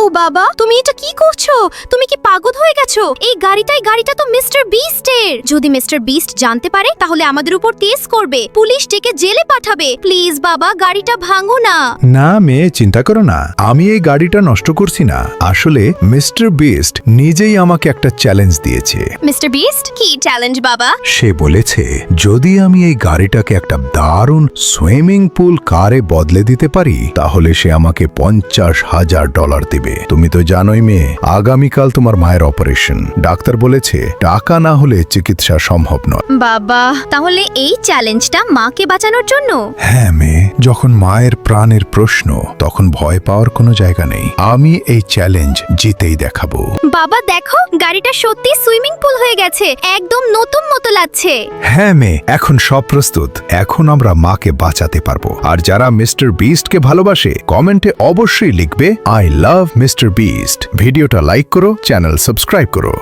ও বাবা, তুমি এটা কি করছো? তুমি কি পাগল হয়ে গেছো? এই গাড়িটা তো মিস্টার বিস্টের। যদি মিস্টার বিস্ট জানতে পারে তাহলে আমাদের উপর কেস করবে, পুলিশ ডেকে জেলে পাঠাবে। প্লিজ বাবা, গাড়িটা ভাঙো না। না মেয়ে, চিন্তা করো না, আমি এই গাড়িটা নষ্ট করছি না। আসলে মিস্টার বিস্ট নিজেই আমাকে একটা চ্যালেঞ্জ দিয়েছে। মিস্টার বিস্ট, কি চ্যালেঞ্জ বাবা? সে বলেছে যদি আমি এই গাড়িটাকে একটা দারুণ সুইমিং পুল কারে বদলে দিতে পারি তাহলে সে আমাকে $50,000 দেবে। তুমি তো জানোই মেয়ে, আগামীকাল তোমার মায়ের অপারেশন। ডাক্তার বলেছে টাকা না হলে চিকিৎসা সম্ভব নয়। বাবা, তাহলে এই চ্যালেঞ্জটা মাকে বাঁচানোর জন্য? হ্যাঁ মেয়ে, যখন মায়ের প্রাণের প্রশ্ন তখন ভয় পাওয়ার কোনো জায়গা নেই। আমি এই চ্যালেঞ্জ জিতেই দেখাবো। বাবা দেখো, গাড়িটা সত্যি সুইমিং পুল হয়ে গেছে, একদম নতুন মতো লাগছে। হ্যাঁ মেয়ে, এখন সব প্রস্তুত। এখন আমরা মাকে বাঁচাতে পারবো। আর যারা মিস্টার বিস্টকে ভালোবাসে কমেন্টে অবশ্যই লিখবে আই লাভ মিস্টার বিস্ট। ভিডিওটা লাইক করো, চ্যানেল সাবস্ক্রাইব করো।